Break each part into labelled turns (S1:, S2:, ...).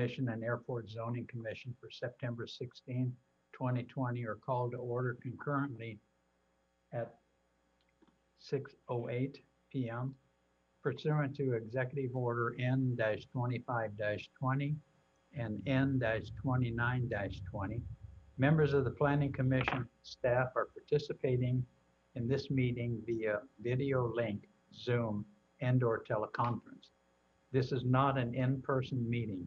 S1: Commission and Airport Zoning Commission for September 16, 2020 are called to order concurrently at 6:08 p.m. pursuant to Executive Order N-25-20 and N-29-20. Members of the Planning Commission staff are participating in this meeting via video link, Zoom, and/or teleconference. This is not an in-person meeting.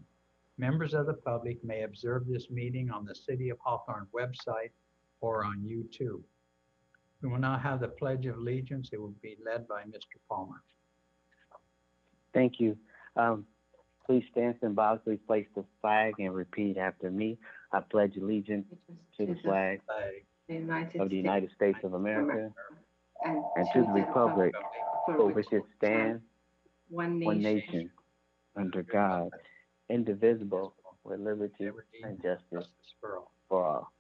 S1: Members of the public may observe this meeting on the City of Hawthorne website or on YouTube. We will now have the Pledge of Allegiance. It will be led by Mr. Palmer.
S2: Thank you. Please stand symbolically, place the flag, and repeat after me. I pledge allegiance to the flag of the United States of America and to the republic for which it stands, one nation, under God, indivisible, with liberty and justice for all.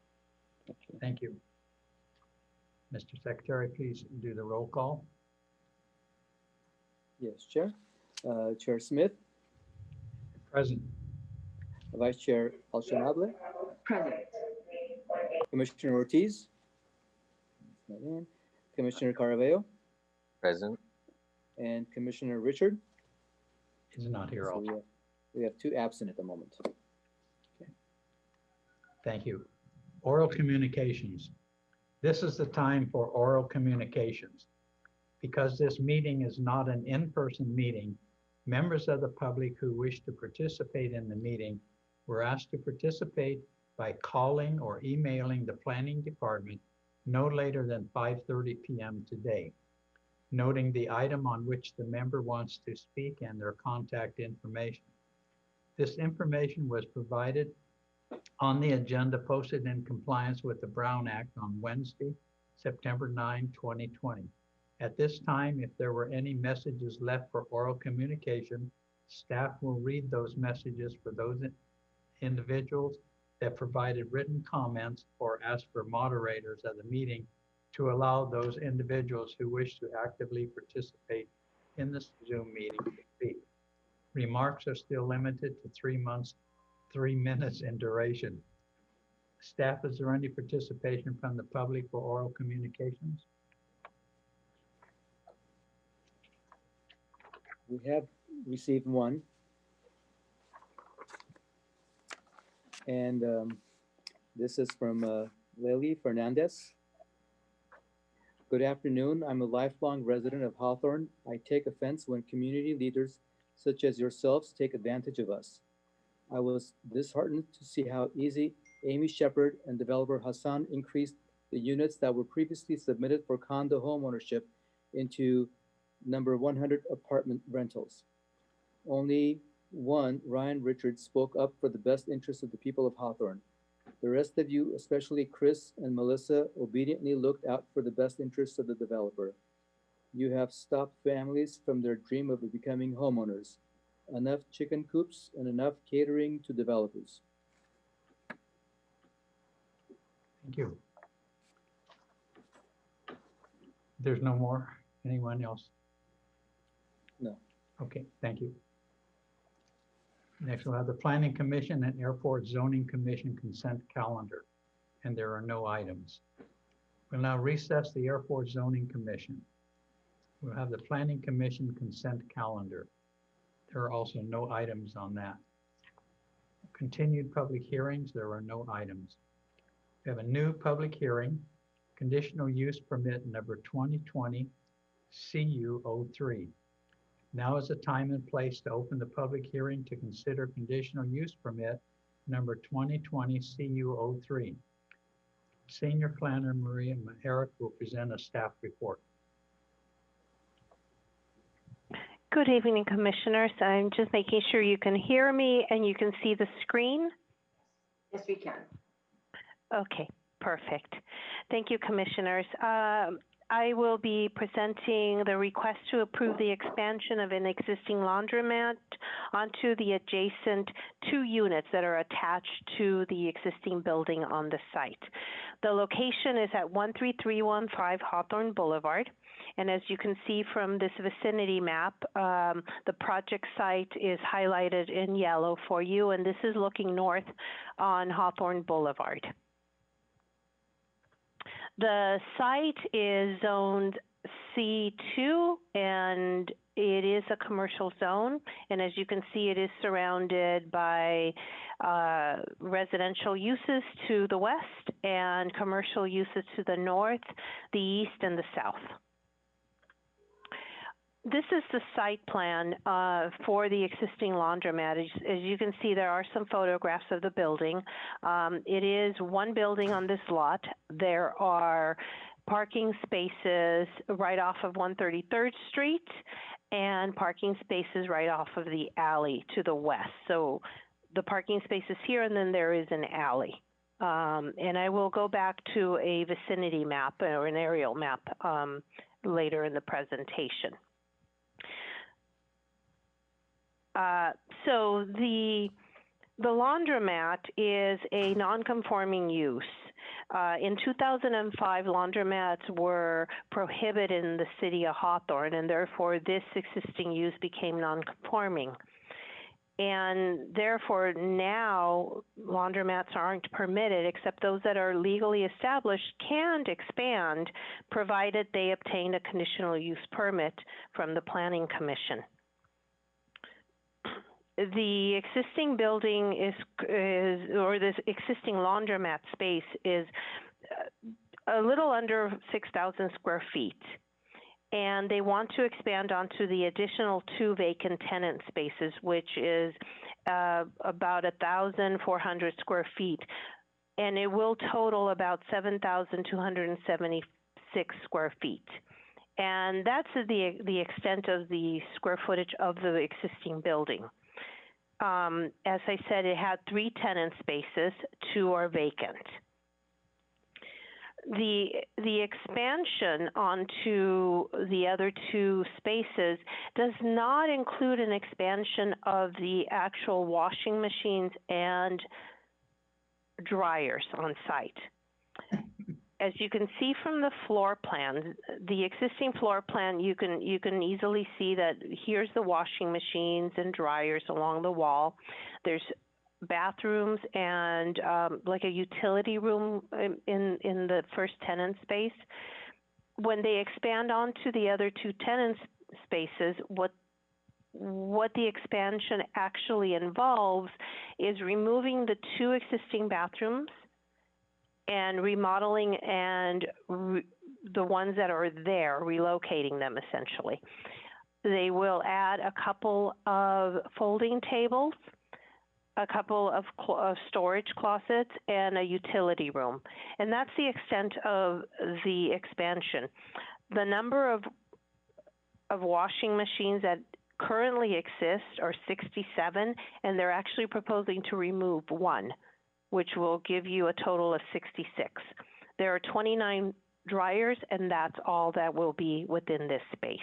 S1: Thank you. Mr. Secretary, please do the roll call.
S3: Yes, Chair. Chair Smith,
S1: Present.
S3: Vice Chair Alshanable,
S4: Present.
S3: Commissioner Ortiz, not in. Commissioner Caraveo,
S5: Present.
S3: and Commissioner Richard.
S1: Is not here
S3: So
S1: also.
S3: we have two absent at the moment.
S1: Thank you. Oral communications. This is the time for oral communications. Because this meeting is not an in-person meeting, members of the public who wish to participate in the meeting were asked to participate by calling or emailing the Planning Department no later than 5:30 p.m. today, noting the item on which the member wants to speak and their contact information. This information was provided on the agenda posted in compliance with the Brown Act on Wednesday, September 9, 2020. At this time, if there were any messages left for oral communication, staff will read those messages for those individuals that provided written comments or ask for moderators of the meeting to allow those individuals who wish to actively participate in this Zoom meeting to speak. Remarks are still limited to 3 minutes in duration. Staff, is there any participation from the public for oral communications?
S3: We have received one. And this is from Lily Fernandez. Good afternoon. I'm a lifelong resident of Hawthorne. I take offense when community leaders such as yourselves take advantage of us. I was disheartened to see how easy Amy Shepard and developer Hassan increased the units that were previously submitted for condo home ownership into number 100 apartment rentals. Only one, Ryan Richards, spoke up for the best interests of the people of Hawthorne. The rest of you, especially Chris and Melissa, obediently looked out for the best interests of the developer. You have stopped families from their dream of becoming homeowners. Enough chicken coops and enough catering to developers.
S1: Thank you. There's no more? Anyone else?
S3: No.
S1: Okay, thank you. Next, we'll have the Planning Commission and Airport Zoning Commission consent calendar, and there are no items. We'll now recess the Airport Zoning Commission. We'll have the Planning Commission consent calendar. There are also no items on that. Continued public hearings, there are no items. We have a new public hearing, conditional use permit number 2020 CU03. Now is the time and place to open the public hearing to consider conditional use permit number 2020 CU03. Senior Planner Maria Eric will present a staff report.
S6: Good evening, Commissioners. I'm just making sure you can hear me and you can see the screen.
S4: Yes, we can.
S6: Okay, perfect. Thank you, Commissioners. I will be presenting the request to approve the expansion of an existing laundromat onto the adjacent 2 units that are attached to the existing building on the site. The location is at 13315 Hawthorne Boulevard. And as you can see from this vicinity map, the project site is highlighted in yellow for you, and this is looking north on Hawthorne Boulevard. The site is zoned C2, and it is a commercial zone. And as you can see, it is surrounded by residential uses to the west and commercial uses to the north, the east, and the south. This is the site plan for the existing laundromat. As you can see, there are some photographs of the building. It is one building on this lot. There are parking spaces right off of 133rd Street and parking spaces right off of the alley to the west. So the parking space is here, and then there is an alley. And I will go back to a vicinity map or an aerial map later in the presentation. So the laundromat is a non-conforming use. In 2005, laundromats were prohibited in the city of Hawthorne, and therefore this existing use became non-conforming. And therefore now laundromats aren't permitted, except those that are legally established can expand, provided they obtain a conditional use permit from the Planning Commission. The existing building or this existing laundromat space is a little under 6,000 square feet. And they want to expand onto the additional 2 vacant tenant spaces, which is about 1,400 square feet. And it will total about 7,276 square feet. And that's the extent of the square footage of the existing building. As I said, it had 3 tenant spaces, 2 are vacant. The expansion onto the other 2 spaces does not include an expansion of the actual washing machines and dryers on site. As you can see from the floor plan, the existing floor plan, you can easily see that here's the washing machines and dryers along the wall. There's bathrooms and like a utility room in the first tenant space. When they expand onto the other 2 tenant spaces, what the expansion actually involves is removing the 2 existing bathrooms and remodeling and the ones that are there, relocating them essentially. They will add a couple of folding tables, a couple of storage closets, and a utility room. And that's the extent of the expansion. The number of washing machines that currently exist are 67, and they're actually proposing to remove 1, which will give you a total of 66. There are 29 dryers, and that's all that will be within this space.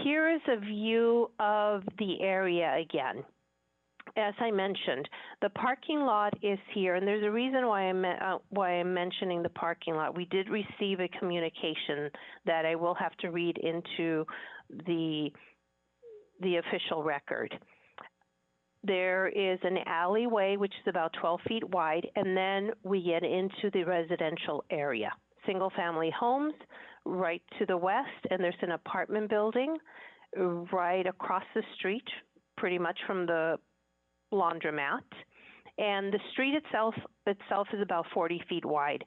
S6: Here is a view of the area again. As I mentioned, the parking lot is here, and there's a reason why I'm mentioning the parking lot. We did receive a communication that I will have to read into the official record. There is an alleyway which is about 12 feet wide, and then we get into the residential area. Single-family homes right to the west, and there's an apartment building right across the street, pretty much from the laundromat. And the street itself is about 40 feet wide.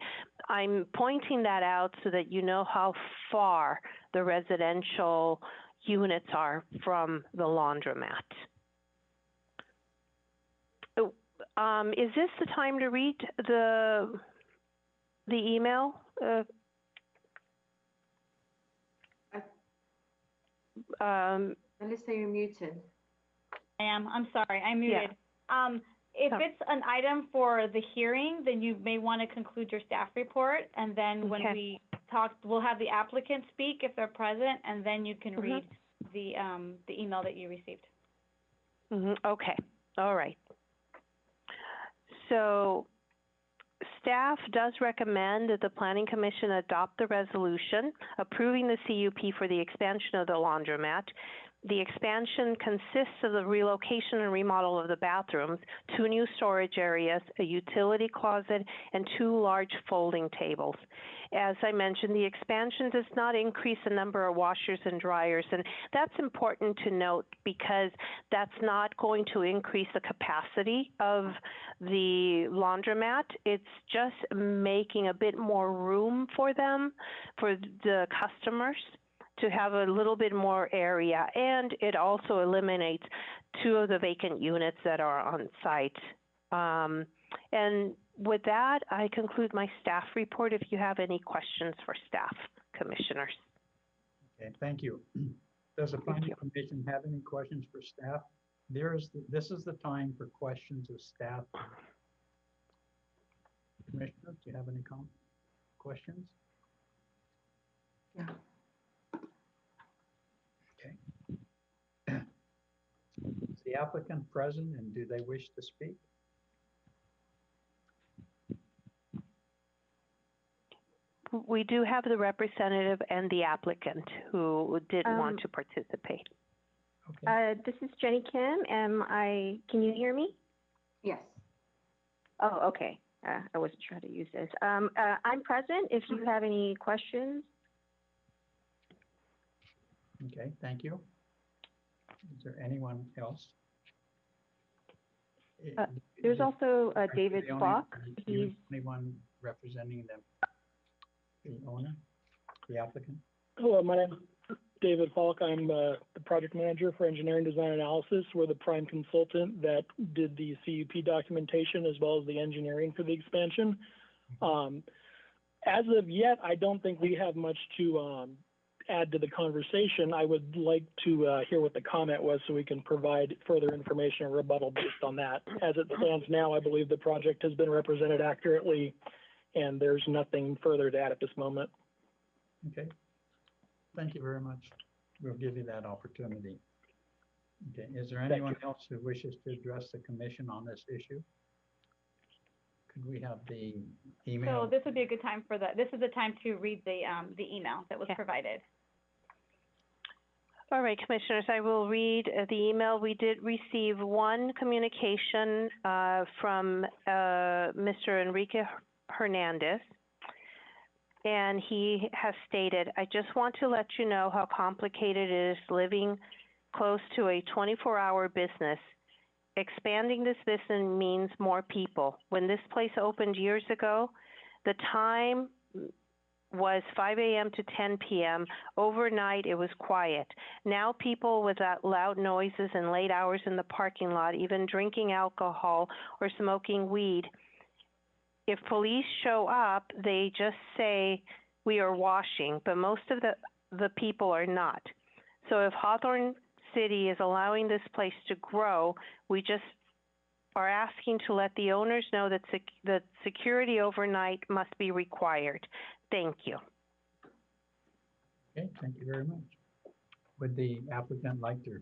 S6: I'm pointing that out so that you know how far the residential units are from the laundromat. Is this the time to read the email?
S4: Alyssa, you're muted.
S5: I am. I'm sorry. I'm muted.
S6: Yeah.
S5: if it's an item for the hearing, then you may want to conclude your staff report, and then when
S6: Okay.
S5: we talk, we'll have the applicant speak if they're present, and then you can
S6: Mhm.
S5: read the email that you received.
S6: Okay, all right. So staff does recommend that the Planning Commission adopt the resolution approving the CUP for the expansion of the laundromat. The expansion consists of the relocation and remodel of the bathrooms, 2 new storage areas, a utility closet, and 2 large folding tables. As I mentioned, the expansion does not increase the number of washers and dryers, and that's important to note because that's not going to increase the capacity of the laundromat. It's just making a bit more room for them, for the customers, to have a little bit more area, and it also eliminates 2 of the vacant units that are on site. And with that, I conclude my staff report. If you have any questions for staff, commissioners.
S1: Okay, thank you. Does the Planning Commission have any questions for staff? This is the time for questions of staff. Commissioners, do you have any questions?
S4: Yeah.
S1: Is the applicant present and do they wish to speak?
S6: We do have the representative and the applicant who did want to participate.
S1: Okay.
S7: This is Jenny Kim. Can you hear me?
S4: Yes.
S7: Oh, okay. I wasn't sure how to use this. I'm present if you have any questions.
S1: Okay, thank you. Is there anyone else?
S7: There's also
S1: Are you
S7: David
S1: the only-
S7: Falk.
S1: are you
S7: He's
S1: the only one representing the owner, the applicant?
S8: Hello, my name is David Falk. I'm the project manager for engineering design analysis. We're the prime consultant that did the CUP documentation as well as the engineering for the expansion. As of yet, I don't think we have much to add to the conversation. I would like to hear what the comment was so we can provide further information or rebuttal based on that. As it stands now, I believe the project has been represented accurately and there's nothing further to add at this moment.
S1: Okay, thank you very much. We'll give you that opportunity. Okay, is there anyone else who wishes to address the commission on this issue? Could we have the email?
S5: So this would be a good time for this is the time to read the email that was provided.
S6: All right, commissioners, I will read the email. We did receive one communication from Mr. Enrique Hernandez, and he has stated, I just want to let you know how complicated it is living close to a 24-hour business. Expanding this business means more people. When this place opened years ago, the time was 5 a.m. to 10 p.m. Overnight, it was quiet. Now people with that loud noises and late hours in the parking lot, even drinking alcohol or smoking weed. If police show up, they just say, we are washing, but most of the people are not. So if Hawthorne City is allowing this place to grow, we just are asking to let the owners know that the security overnight must be required. Thank you.
S1: Okay, thank you very much. Would the applicant like to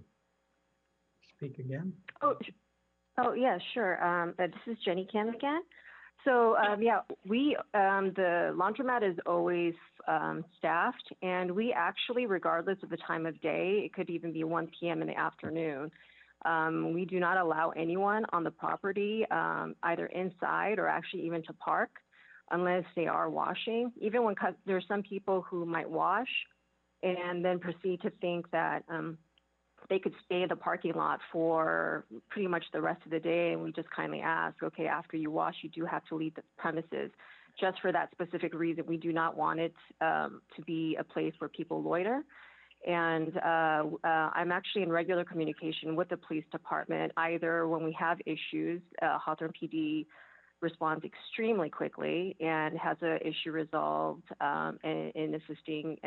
S1: speak again?
S7: Oh yeah, sure. This is Jenny Kim again. So yeah, the laundromat is always staffed, and we actually, regardless of the time of day, it could even be 1 p.m. in the afternoon. We do not allow anyone on the property, either inside or actually even to park, unless they are washing. Even when there's some people who might wash and then proceed to think that they could stay in the parking lot for pretty much the rest of the day, and we just kindly ask, okay, after you wash, you do have to leave the premises. Just for that specific reason, we do not want it to be a place where people loiter. And I'm actually in regular communication with the police department, either when we have issues, Hawthorne PD responds extremely quickly and has an issue resolved in assisting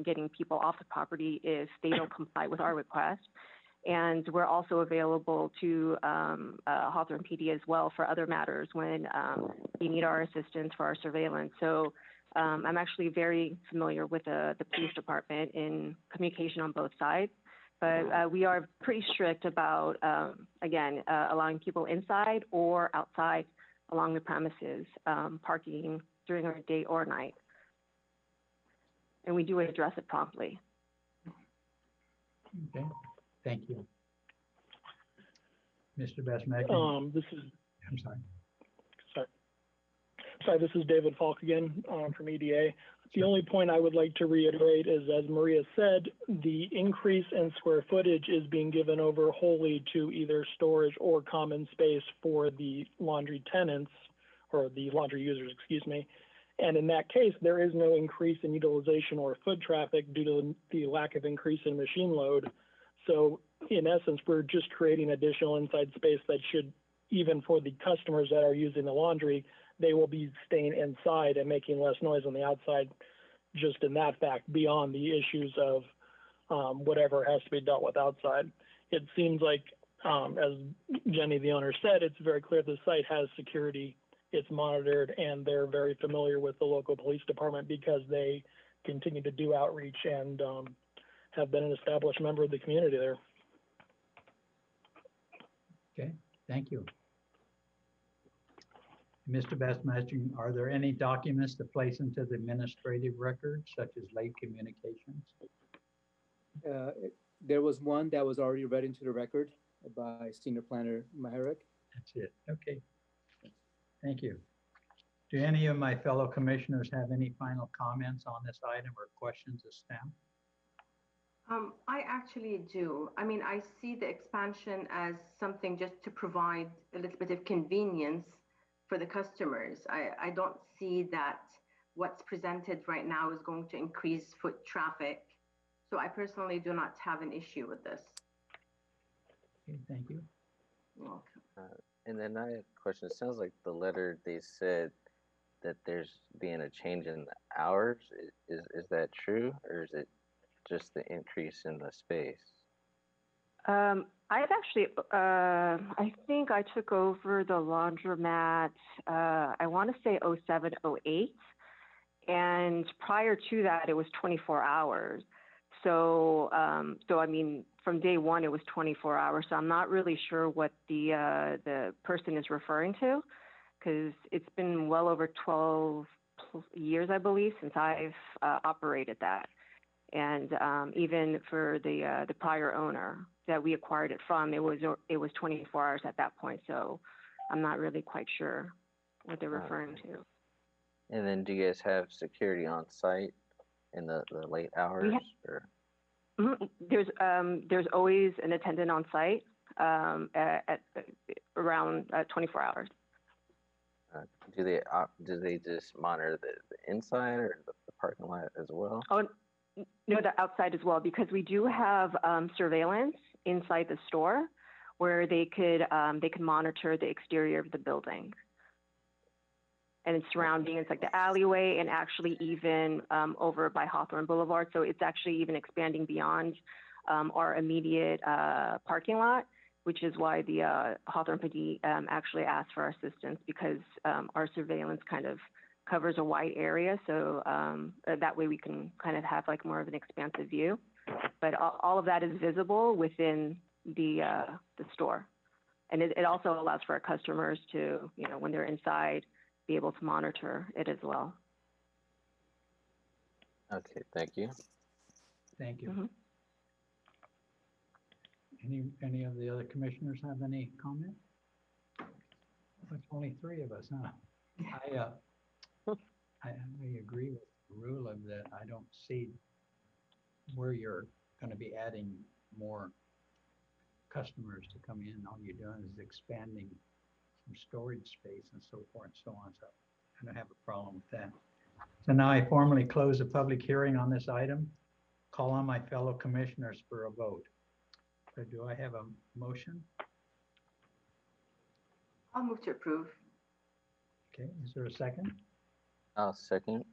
S7: getting people off the property if they don't comply with our request. And we're also available to Hawthorne PD as well for other matters when you need our assistance for our surveillance. So I'm actually very familiar with the police department in communication on both sides. But we are pretty strict about, again, allowing people inside or outside along the premises, parking during our day or night. And we do address it promptly.
S1: Okay, thank you. Mr. Basmagli?
S8: This is,
S1: I'm sorry.
S8: sorry, this is David Falk again, from EDA. The only point I would like to reiterate is, as Maria said, the increase in square footage is being given over wholly to either storage or common space for the laundry tenants, or the laundry users, excuse me. And in that case, there is no increase in utilization or foot traffic due to the lack of increase in machine load. So in essence, we're just creating additional inside space that should, even for the customers that are using the laundry, they will be staying inside and making less noise on the outside, just in that fact, beyond the issues of whatever has to be dealt with outside. It seems like, as Jenny, the owner, said, it's very clear the site has security, it's monitored, and they're very familiar with the local police department because they continue to do outreach and have been an established member of the community there.
S1: Okay, thank you. Mr. Basmagli, are there any documents to place into the administrative record, such as late communications?
S3: There was one that was already read into the record by Senior Planner Maharek.
S1: That's it. Okay. Thank you. Do any of my fellow commissioners have any final comments on this item or questions of staff?
S4: I actually do. I mean, I see the expansion as something just to provide a little bit of convenience for the customers. I don't see that what's presented right now is going to increase foot traffic. So I personally do not have an issue with this.
S1: Okay, thank you.
S4: You're welcome.
S9: And then I have a question. It sounds like the letter, they said that there's being a change in the hours. Is that true, or is it just the increase in the space?
S7: I've actually, I think I took over the laundromat, I want to say 07, 08. And prior to that, it was 24 hours. So, I mean, from day one, it was 24 hours. So I'm not really sure what the person is referring to, because it's been well over 12 years, I believe, since I've operated that. And even for the prior owner that we acquired it from, it was 24 hours at that point. So I'm not really quite sure what they're referring to.
S9: And then do you guys have security on site in the late hours?
S7: There's always an attendant on site at around 24 hours.
S9: Do they just monitor the inside or the parking lot as well?
S7: Oh, no, the outside as well, because we do have surveillance inside the store where they could monitor the exterior of the building. And it's surrounding, it's like the alleyway and actually even over by Hawthorne Boulevard. So it's actually even expanding beyond our immediate parking lot, which is why the Hawthorne PD actually asked for our assistance, because our surveillance kind of covers a wide area. So that way we can kind of have like more of an expansive view. But all of that is visible within the store. And it also allows for our customers to, you know, when they're inside, be able to monitor it as well.
S9: Okay, thank you.
S1: Thank you.
S7: Mm-hmm.
S1: Any of the other commissioners have any comment? It's only three of us, huh? I agree with the rule of that. I don't see where you're going to be adding more customers to come in. All you're doing is expanding some storage space and so forth and so on. So I don't have a problem with that. So now I formally close the public hearing on this item. Call on my fellow commissioners for a vote. So do I have a motion?
S4: I'll move to approve.
S1: Okay, is there a second?
S9: I'll second.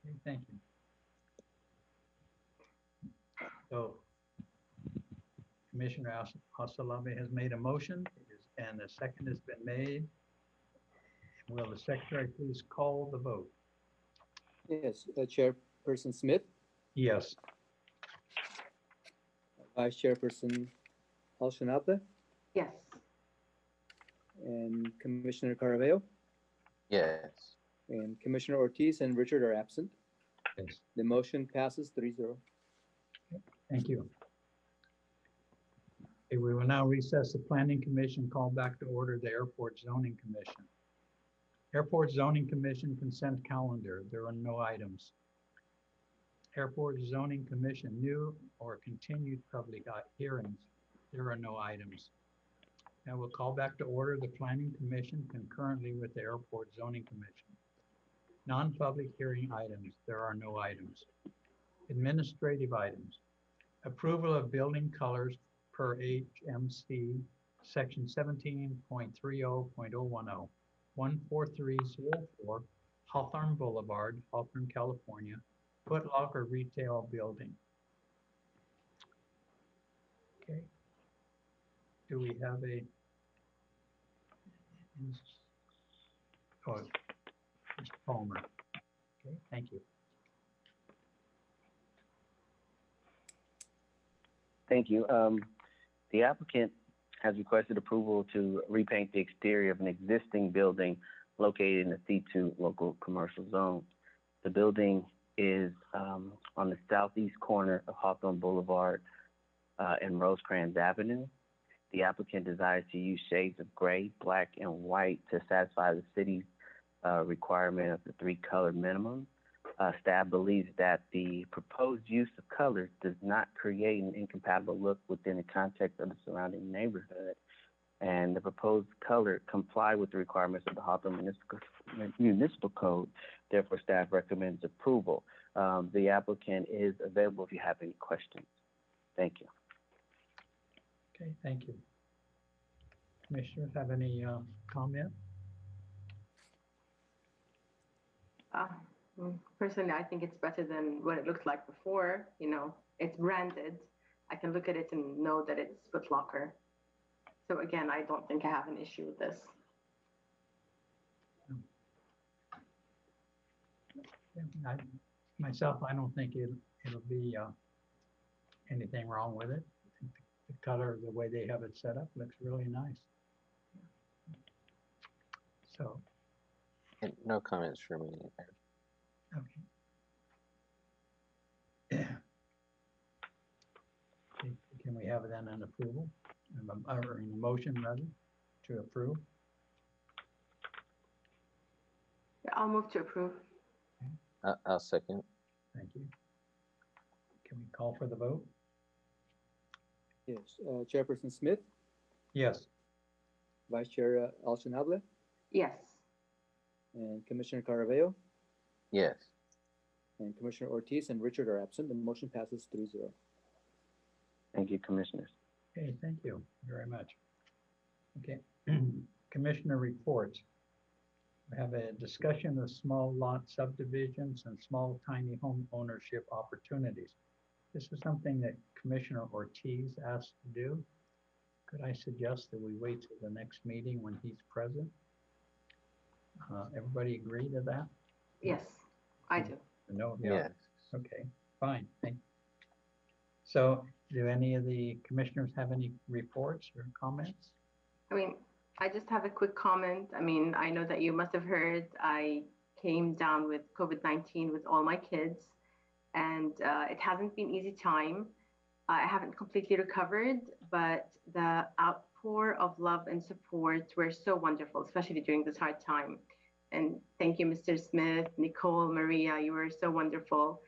S1: Okay, thank you. So Commissioner Hasalabi has made a motion, and a second has been made. Will the secretary please call the vote?
S3: Yes, Chairperson Smith,
S1: Yes.
S3: Vice Chairperson Al-Shanabla,
S4: Yes.
S3: and Commissioner Caraveo,
S9: Yes.
S3: and Commissioner Ortiz and Richard are absent.
S1: Yes.
S3: The motion passes 3-0.
S1: Thank you. Okay, we will now recess the Planning Commission, call back to order the Airport Zoning Commission. Airport Zoning Commission consent calendar, there are no items. Airport Zoning Commission new or continued public hearings, there are no items. Now we'll call back to order the Planning Commission concurrently with the Airport Zoning Commission. Non-public hearing items, there are no items. Administrative items. Approval of building colors per HMC section 17.30.010, 14304 Hawthorne Boulevard, Hawthorne, California, Foot Locker Retail Building. Okay. Do we have a? Oh, Mr. Palmer. Okay, thank you.
S2: Thank you. The applicant has requested approval to repaint the exterior of an existing building located in the C2 local commercial zone. The building is on the southeast corner of Hawthorne Boulevard and Rosecrans Avenue. The applicant desires to use shades of gray, black, and white to satisfy the city's requirement of the 3-color minimum. Staff believes that the proposed use of colors does not create an incompatible look within the context of the surrounding neighborhood, and the proposed color comply with the requirements of the Hawthorne Municipal Code. Therefore, staff recommends approval. The applicant is available if you have any questions. Thank you.
S1: Okay, thank you. Commissioners have any comment?
S4: Personally, I think it's better than what it looked like before. You know, it's branded. I can look at it and know that it's Foot Locker. So again, I don't think I have an issue with this.
S1: Myself, I don't think it'll be anything wrong with it. I think the color, the way they have it set up, looks really nice. So,
S9: And no comments from me.
S1: okay. Can we have then an approval, or a motion rather, to approve?
S4: Yeah, I'll move to approve.
S9: I'll second.
S1: Thank you. Can we call for the vote?
S3: Yes, Chairperson Smith,
S1: Yes.
S3: Vice Chair Al-Shanabla,
S4: Yes.
S3: and Commissioner Caraveo,
S9: Yes.
S3: and Commissioner Ortiz and Richard are absent. The motion passes 3-0.
S2: Thank you, commissioners.
S1: Okay, thank you very much. Okay, Commissioner reports. We have a discussion of small lot subdivisions and small tiny home ownership opportunities. This is something that Commissioner Ortiz asked to do. Could I suggest that we wait till the next meeting when he's present? Everybody agree to that?
S4: Yes, I do.
S1: No?
S9: Yes.
S1: Okay, fine, thank you. So do any of the commissioners have any reports or comments?
S4: I mean, I just have a quick comment. I mean, I know that you must have heard I came down with COVID-19 with all my kids, and it hasn't been easy time. I haven't completely recovered, but the outpour of love and support were so wonderful, especially during this hard time. And thank you, Mr. Smith, Nicole, Maria, you were so wonderful.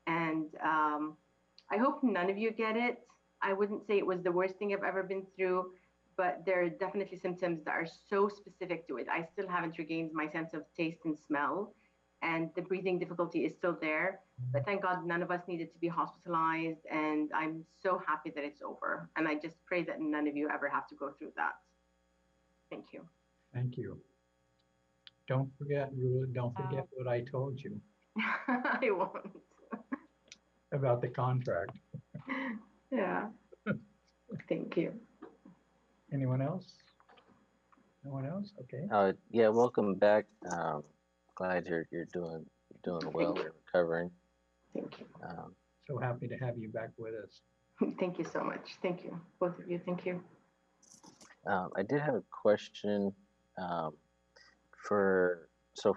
S4: And I hope none of you get it. I wouldn't say it was the worst thing I've ever been through, but there are definitely symptoms that are so specific to it. I still haven't regained my sense of taste and smell, and the breathing difficulty is still there. But thank God none of us needed to be hospitalized, and I'm so happy that it's over. And I just pray that none of you ever have to go through that. Thank you.
S1: Thank you. Don't forget, Rula, don't forget what I told you
S4: I won't.
S1: about the contract.
S4: Yeah. Thank Thank you.
S1: Anyone else? No one else? Okay.
S9: Yeah, welcome back. Glad you're doing well and recovering.
S4: Thank you.
S1: So happy to have you back with us.
S4: Thank you so much. Thank you, both of you. Thank you.
S9: I did have a question for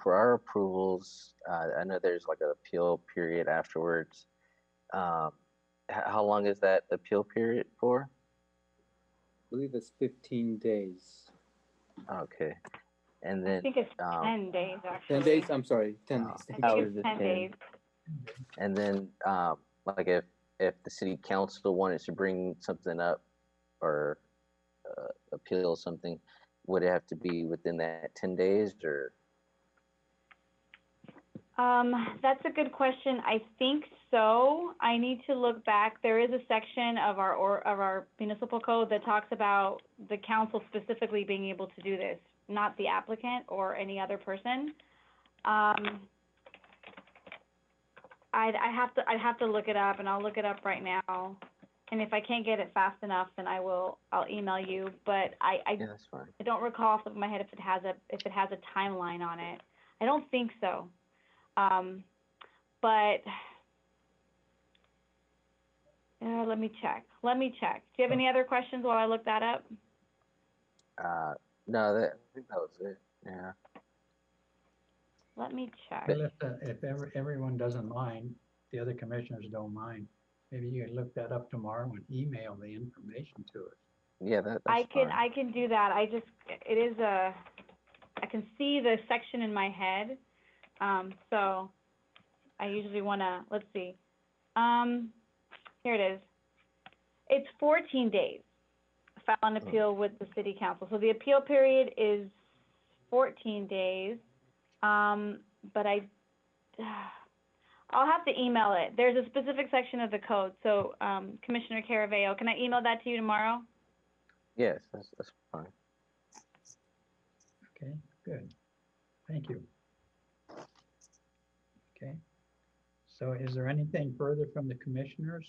S9: our approvals. I know there's like an appeal period afterwards. How long is that appeal period for?
S3: I believe it's 15 days.
S9: Okay, and
S5: I
S9: then
S5: think it's 10 days, actually.
S3: 10 days, I'm sorry, 10 days.
S5: I
S3: Thank
S5: think
S3: you.
S9: was
S5: it's
S9: it
S5: 10
S9: 10?
S5: days.
S9: And then like if the city council wanted to bring something up or appeal something, would it have to be within that 10 days or?
S5: That's a good question. I think so. I need to look back. There is a section of our municipal code that talks about the council specifically being able to do this, not the applicant or any other person. I'd have to look it up, and I'll look it up right now. And if I can't get it fast enough, then I'll email you. But
S9: Yeah, that's fine.
S5: I don't recall off the top of my head if it has a timeline on it. I don't think so. But let me check. Do you have any other questions while I look that up?
S9: No, I think that was it. Yeah.
S5: Let me check.
S1: Well, if everyone doesn't mind, the other commissioners don't mind, maybe you can look that up tomorrow and email the information to us.
S9: Yeah, that's
S5: I
S9: fine.
S5: can do that. I can see the section in my head. So I usually wanna, let's see. Here it is. It's 14 days. File an appeal with the city council. So the appeal period is 14 days. But I'll have to email it. There's a specific section of the code. So, Commissioner Caraveo, can I email that to you tomorrow?
S9: Yes, that's fine.
S1: Okay, good. Thank you. Okay. So is there anything further from the commissioners?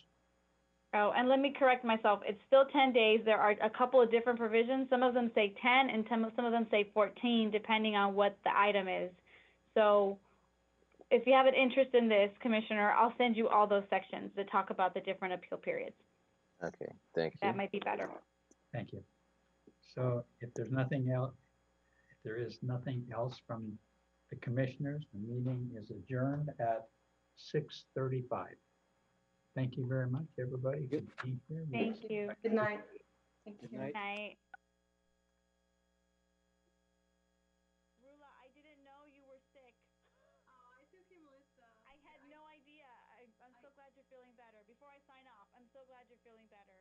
S5: Oh, and let me correct myself. It's still 10 days. There are a couple of different provisions. Some of them say 10 and some of them say 14, depending on what the item is. So if you have an interest in this, Commissioner, I'll send you all those sections that talk about the different appeal periods.
S9: Okay, thank you.
S5: That might be better.
S1: Thank you. So if there is nothing else from the commissioners, the meeting is adjourned at 6:35. Thank you very much, everybody. for being here.
S5: Thank you.
S4: Good night. Thank you.
S3: Good night.
S5: Good night. Rula, I didn't know you were sick.
S4: Oh, it's okay, Melissa.
S5: I had no idea. I'm so glad you're feeling better. Before I sign off, I'm so glad you're feeling better.